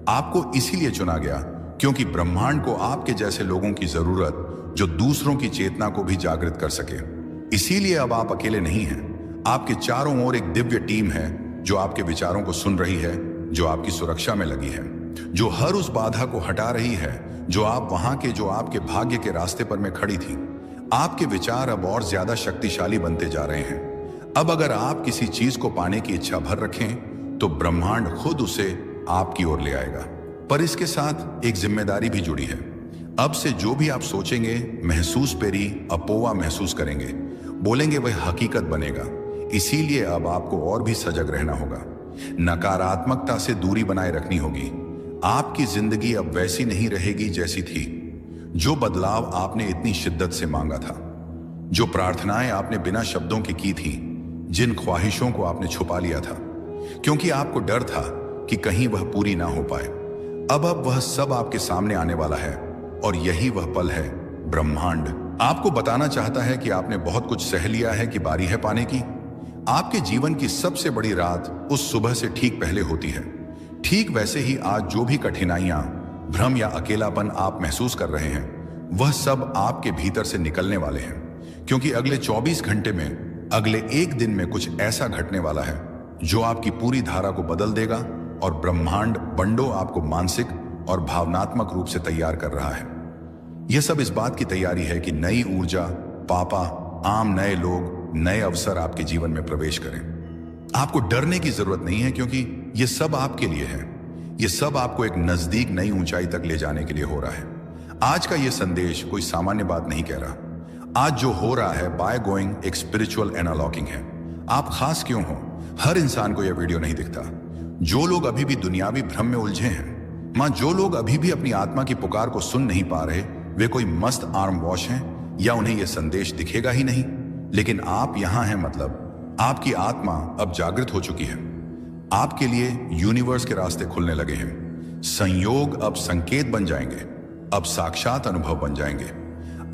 आपको इसीलिए चुना गया क्योंकि ब्रह्मांड को आपके जैसे लोगों की जरूरत जो दूसरों की चेतना को भी जागृत कर सके। इसीलिए अब आप अकेले नहीं हैं। आपके चारों ओर एक दिव्य टीम है जो आपके विचारों को सुन रही है, जो आपकी सुरक्षा में लगी है, जो हर उस बाधा को हटा रही है जो आपके भाग्य के रास्ते पर में खड़ी थी। आपके विचार अब और ज्यादा शक्तिशाली बनते जा रहे हैं। अब अगर आप किसी चीज को पाने की इच्छा भर रखें तो ब्रह्मांड खुद उसे आपकी ओर ले आएगा। पर इसके साथ एक जिम्मेदारी भी जुड़ी है। अब से जो भी आप सोचेंगे, महसूस पेरी अपोवा महसूस करेंगे, बोलेंगे, वह हकीकत बनेगा। इसीलिए अब आपको और भी सजग रहना होगा। नकारात्मकता से दूरी बनाए रखनी होगी। आपकी जिंदगी अब वैसी नहीं रहेगी जैसी थी। जो बदलाव आपने इतनी शिद्दत से मांगा था, जो प्रार्थनाएं आपने बिना शब्दों के की थी, जिन ख्वाहिशों को आपने छुपा लिया था क्योंकि आपको डर था कि कहीं वह पूरी ना हो पाए, अब वह सब आपके सामने आने वाला है। और यही वह पल है। ब्रह्मांड आपको बताना चाहता है कि आपने बहुत कुछ सह लिया है, कि बारी है पाने की। आपके जीवन की सबसे बड़ी रात उस सुबह से ठीक पहले होती है। ठीक वैसे ही आज जो भी कठिनाइयां, भ्रम या अकेलापन आप महसूस कर रहे हैं, वह सब आपके भीतर से निकलने वाले हैं। क्योंकि अगले 24 घंटे में, अगले एक दिन में कुछ ऐसा घटने वाला है जो आपकी पूरी धारा को बदल देगा। और ब्रह्मांड बंडो आपको मानसिक और भावनात्मक रूप से तैयार कर रहा है। यह सब इस बात की तैयारी है कि नई ऊर्जा, पापा, आम नए लोग, नए अवसर आपके जीवन में प्रवेश करें। आपको डरने की जरूरत नहीं है क्योंकि यह सब आपके लिए है। यह सब आपको एक नजदीक नई ऊंचाई तक ले जाने के लिए हो रहा है। आज का यह संदेश कोई सामान्य बात नहीं कह रहा। आज जो हो रहा है बाय गोइंग एक स्पिरिचुअल एनालॉकिंग है। आप खास क्यों हो? हर इंसान को यह वीडियो नहीं दिखता। जो लोग अभी भी दुनियावी भ्रम में उलझे हैं, जो लोग अभी भी अपनी आत्मा की पुकार को सुन नहीं पा रहे, वे कोई मस्त आर्म वॉश हैं या उन्हें यह संदेश दिखेगा ही नहीं। लेकिन आप यहां हैं, मतलब आपकी आत्मा अब जागृत हो चुकी है। आपके लिए यूनिवर्स के रास्ते खुलने लगे हैं। संयोग अब संकेत बन जाएंगे, अब साक्षात अनुभव बन जाएंगे।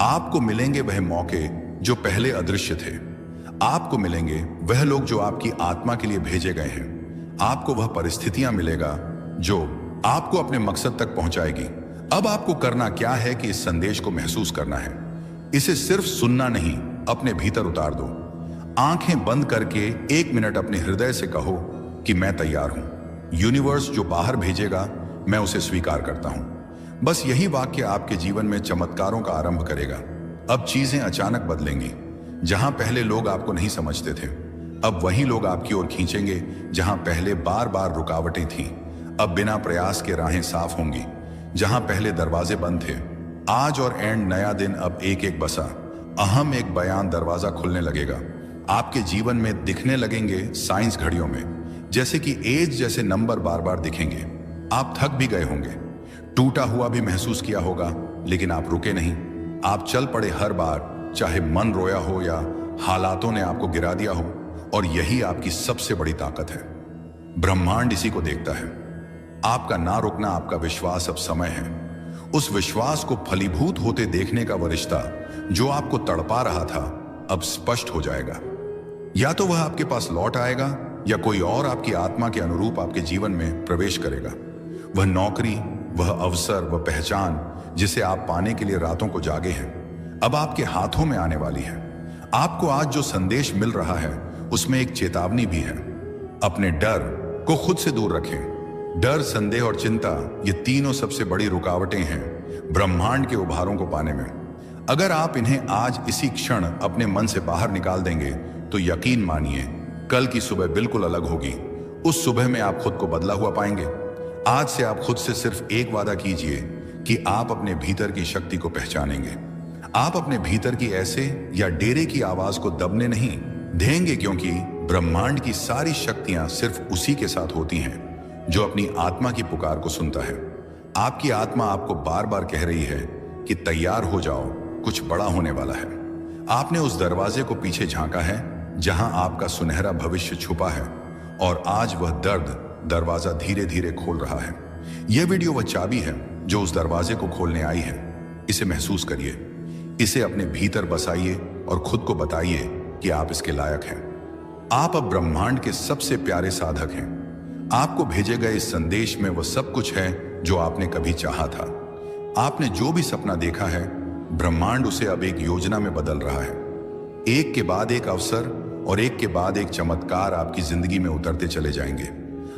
आपको मिलेंगे वह मौके जो पहले अदृश्य थे। आपको मिलेंगे वह लोग जो आपकी आत्मा के लिए भेजे गए हैं। आपको वह परिस्थितियां मिलेगा जो आपको अपने मकसद तक पहुंचाएगी। अब आपको करना क्या है कि इस संदेश को महसूस करना है। इसे सिर्फ सुनना नहीं, अपने भीतर उतार दो। आंखें बंद करके 1 मिनट अपने हृदय से कहो कि मैं तैयार हूं। यूनिवर्स जो बाहर भेजेगा, मैं उसे स्वीकार करता हूं। बस यही वाक्य आपके जीवन में चमत्कारों का आरंभ करेगा। अब चीजें अचानक बदलेंगी। जहां पहले लोग आपको नहीं समझते थे, अब वही लोग आपकी ओर खींचेंगे। जहां पहले बार बार रुकावटें थीं, अब बिना प्रयास के राहें साफ होंगी। जहां पहले दरवाजे बंद थे, आज और एंड नया दिन अब एक एक बसा। अहम एक बयान दरवाजा खुलने लगेगा। आपके जीवन में दिखने लगेंगे साइंस घड़ियों में, जैसे कि एज जैसे नंबर बार बार दिखेंगे। आप थक भी गए होंगे, टूटा हुआ भी महसूस किया होगा, लेकिन आप रुके नहीं। आप चल पड़े हर बार, चाहे मन रोया हो या हालातों ने आपको गिरा दिया हो। और यही आपकी सबसे बड़ी ताकत है। ब्रह्मांड इसी को देखता है। आपका ना रुकना, आपका विश्वास अब समय है। उस विश्वास को फलीभूत होते देखने का वह रिश्ता जो आपको तड़पा रहा था, अब स्पष्ट हो जाएगा। या तो वह आपके पास लौट आएगा या कोई और आपकी आत्मा के अनुरूप आपके जीवन में प्रवेश करेगा। वह नौकरी, वह अवसर, वह पहचान जिसे आप पाने के लिए रातों को जागे हैं, अब आपके हाथों में आने वाली है। आपको आज जो संदेश मिल रहा है उसमें एक चेतावनी भी है। अपने डर को खुद से दूर रखें। डर, संदेह और चिंता, ये तीनों सबसे बड़ी रुकावटें हैं ब्रह्मांड के उपहारों को पाने में। अगर आप इन्हें आज इसी क्षण अपने मन से बाहर निकाल देंगे तो यकीन मानिए, कल की सुबह बिल्कुल अलग होगी। उस सुबह में आप खुद को बदला हुआ पाएंगे। आज से आप खुद से सिर्फ एक वादा कीजिए कि आप अपने भीतर की शक्ति को पहचानेंगे। आप अपने भीतर की ऐसे या डेरे की आवाज को दबने नहीं देंगे, क्योंकि ब्रह्मांड की सारी शक्तियां सिर्फ उसी के साथ होती हैं जो अपनी आत्मा की पुकार को सुनता है। आपकी आत्मा आपको बार बार कह रही है कि तैयार हो जाओ, कुछ बड़ा होने वाला है। आपने उस दरवाजे को पीछे झांका है जहां आपका सुनहरा भविष्य छुपा है, और आज वह दरवाजा धीरे धीरे खोल रहा है। यह वीडियो वह चाबी है जो उस दरवाजे को खोलने आई है। इसे महसूस करिए, इसे अपने भीतर बसाइए और खुद को बताइए कि आप इसके लायक हैं। आप अब ब्रह्मांड के सबसे प्यारे साधक हैं। आपको भेजे गए इस संदेश में वह सब कुछ है जो आपने कभी चाहा था। आपने जो भी सपना देखा है, ब्रह्मांड उसे अब एक योजना में बदल रहा है। एक के बाद एक अवसर और एक के बाद एक चमत्कार आपकी जिंदगी में उतरते चले जाएंगे।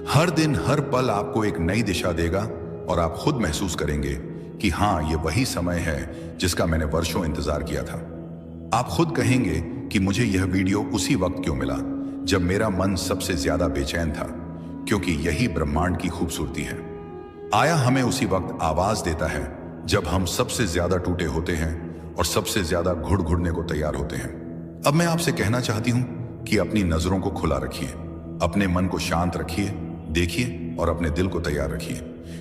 हर दिन, हर पल आपको एक नई दिशा देगा और आप खुद महसूस करेंगे कि हाँ, ये वही समय है जिसका मैंने वर्षों इंतजार किया था। आप खुद कहेंगे कि मुझे यह वीडियो उसी वक्त क्यों मिला जब मेरा मन सबसे ज्यादा बेचैन था, क्योंकि यही ब्रह्मांड की खूबसूरती है। आया हमें उसी वक्त आवाज देता है जब हम सबसे ज्यादा टूटे होते हैं और सबसे ज्यादा घुड़ने को तैयार होते हैं। अब मैं आपसे कहना चाहती हूं कि अपनी नजरों को खुला रखिए, अपने मन को शांत रखिए, देखिए और अपने दिल को तैयार रखिए,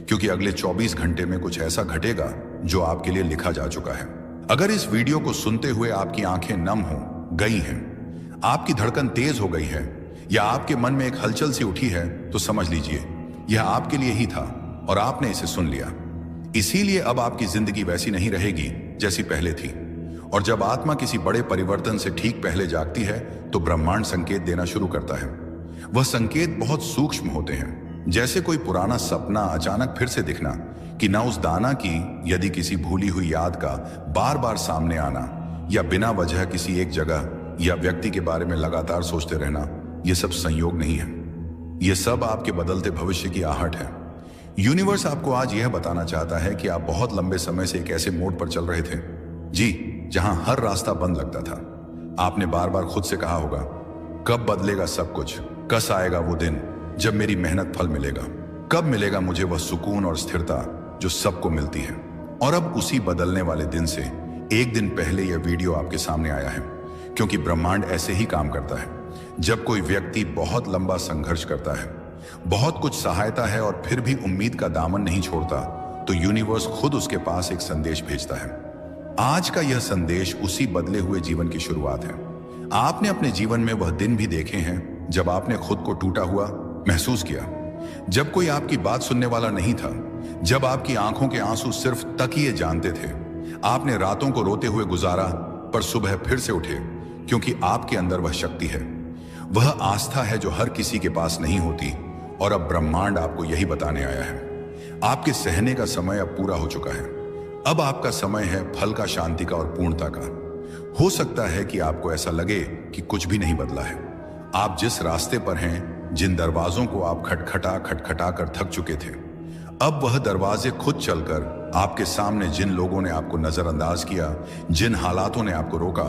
क्योंकि अगले 24 घंटे में कुछ ऐसा घटेगा जो आपके लिए लिखा जा चुका है। अगर इस वीडियो को सुनते हुए आपकी आंखें नम हो गई हैं, आपकी धड़कन तेज हो गई है या आपके मन में एक हलचल सी उठी है, तो समझ लीजिए यह आपके लिए ही था और आपने इसे सुन लिया। इसीलिए अब आपकी जिंदगी वैसी नहीं रहेगी जैसी पहले थी। और जब आत्मा किसी बड़े परिवर्तन से ठीक पहले जागती है तो ब्रह्मांड संकेत देना शुरू करता है। वह संकेत बहुत सूक्ष्म होते हैं, जैसे कोई पुराना सपना अचानक फिर से दिखना, कि ना उस दाना की यदि किसी भूली हुई याद का बार बार सामने आना, या बिना वजह किसी एक जगह या व्यक्ति के बारे में लगातार सोचते रहना। यह सब संयोग नहीं है, यह सब आपके बदलते भविष्य की आहट है। यूनिवर्स आपको आज यह बताना चाहता है कि आप बहुत लंबे समय से एक ऐसे मोड़ पर चल रहे थे, जी, जहां हर रास्ता बंद लगता था। आपने बार बार खुद से कहा होगा, कब बदलेगा सब कुछ, कस आएगा वो दिन जब मेरी मेहनत फल मिलेगा, कब मिलेगा मुझे वह सुकून और स्थिरता जो सबको मिलती है। और अब उसी बदलने वाले दिन से एक दिन पहले यह वीडियो आपके सामने आया है, क्योंकि ब्रह्मांड ऐसे ही काम करता है। जब कोई व्यक्ति बहुत लंबा संघर्ष करता है, बहुत कुछ सहायता है और फिर भी उम्मीद का दामन नहीं छोड़ता, तो यूनिवर्स खुद उसके पास एक संदेश भेजता है। आज का यह संदेश उसी बदले हुए जीवन की शुरुआत है। आपने अपने जीवन में वह दिन भी देखे हैं जब आपने खुद को टूटा हुआ महसूस किया, जब कोई आपकी बात सुनने वाला नहीं था, जब आपकी आंखों के आंसू सिर्फ तकिए जानते थे। आपने रातों को रोते हुए गुजारा, पर सुबह फिर से उठे, क्योंकि आपके अंदर वह शक्ति है, वह आस्था है जो हर किसी के पास नहीं होती। और अब ब्रह्मांड आपको यही बताने आया है, आपके सहने का समय अब पूरा हो चुका है। अब आपका समय है फल का, शांति का और पूर्णता का। हो सकता है कि आपको ऐसा लगे कि कुछ भी नहीं बदला है। आप जिस रास्ते पर हैं, जिन दरवाजों को आप खटखटा कर थक चुके थे, अब वह दरवाजे खुद चलकर आपके सामने, जिन लोगों ने आपको नजरअंदाज किया, जिन हालातों ने आपको रोका,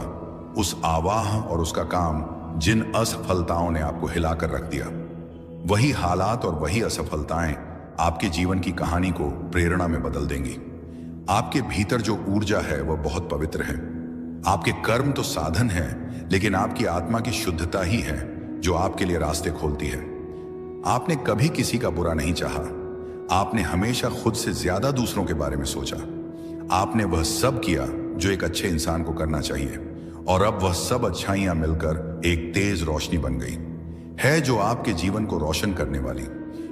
उस आवाह और उसका काम, जिन असफलताओं ने आपको हिलाकर रख दिया, वही हालात और वही असफलताएं आपके जीवन की कहानी को प्रेरणा में बदल देंगी। आपके भीतर जो ऊर्जा है वह बहुत पवित्र है। आपके कर्म तो साधन है, लेकिन आपकी आत्मा की शुद्धता ही है जो आपके लिए रास्ते खोलती है। आपने कभी किसी का बुरा नहीं चाहा, आपने हमेशा खुद से ज्यादा दूसरों के बारे में सोचा। आपने वह सब किया जो एक अच्छे इंसान को करना चाहिए, और अब वह सब अच्छाइयां मिलकर एक तेज रोशनी बन गई है जो आपके जीवन को रोशन करने वाली।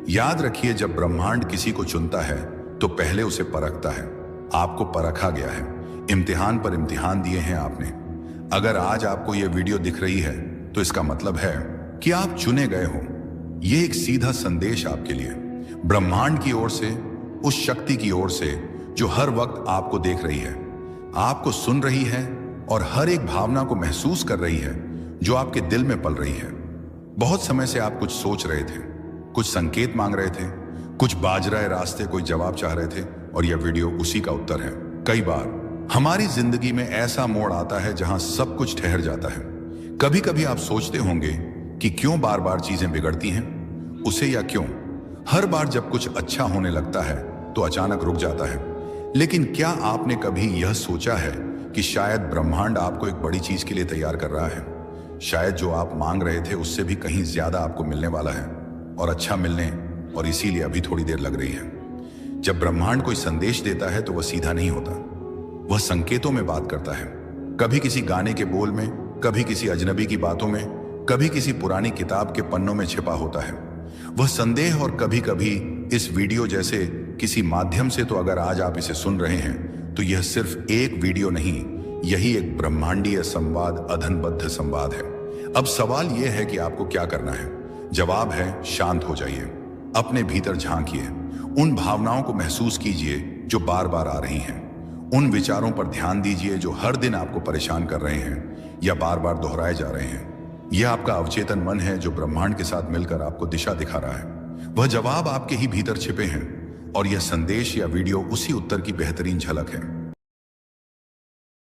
याद रखिए, जब ब्रह्मांड किसी को चुनता है तो पहले उसे परखता है। आपको परखा गया है, इम्तिहान पर इम्तिहान दिए हैं आपने। अगर आज आपको यह वीडियो दिख रही है तो इसका मतलब है कि आप चुने गए हो। यह एक सीधा संदेश आपके लिए, ब्रह्मांड की ओर से, उस शक्ति की ओर से जो हर वक्त आपको देख रही है, आपको सुन रही है और हर एक भावना को महसूस कर रही है जो आपके दिल में पल रही है। बहुत समय से आप कुछ सोच रहे थे, कुछ संकेत मांग रहे थे, कुछ बाजराए रास्ते कोई जवाब चाह रहे थे, और यह वीडियो उसी का उत्तर है। कई बार हमारी जिंदगी में ऐसा मोड़ आता है जहां सब कुछ ठहर जाता है। कभी कभी आप सोचते होंगे कि क्यों बार बार चीजें बिगड़ती हैं, उसे या क्यों हर बार जब कुछ अच्छा होने लगता है तो अचानक रुक जाता है। लेकिन क्या आपने कभी यह सोचा है कि शायद ब्रह्मांड आपको एक बड़ी चीज के लिए तैयार कर रहा है? शायद जो आप मांग रहे थे उससे भी कहीं ज्यादा आपको मिलने वाला है, और अच्छा मिलने, और इसीलिए अभी थोड़ी देर लग रही है। जब ब्रह्मांड कोई संदेश देता है तो वह सीधा नहीं होता, वह संकेतों में बात करता है। कभी किसी गाने के बोल में, कभी किसी अजनबी की बातों में, कभी किसी पुरानी किताब के पन्नों में छिपा होता है वह संदेह, और कभी कभी इस वीडियो जैसे किसी माध्यम से। तो अगर आज आप इसे सुन रहे हैं तो यह सिर्फ एक वीडियो नहीं, यही एक ब्रह्मांडीय संवाद, अधनबद्ध संवाद है। अब सवाल यह है कि आपको क्या करना है। जवाब है, शांत हो जाइए, अपने भीतर झांकिए, उन भावनाओं को महसूस कीजिए जो बार बार आ रही हैं। उन विचारों पर ध्यान दीजिए जो हर दिन आपको परेशान कर रहे हैं या बार बार दोहराए जा रहे हैं। यह आपका अवचेतन मन है जो ब्रह्मांड के साथ मिलकर आपको दिशा दिखा रहा है। वह जवाब आपके ही भीतर छिपे हैं और यह संदेश या वीडियो उसी उत्तर की बेहतरीन झलक है।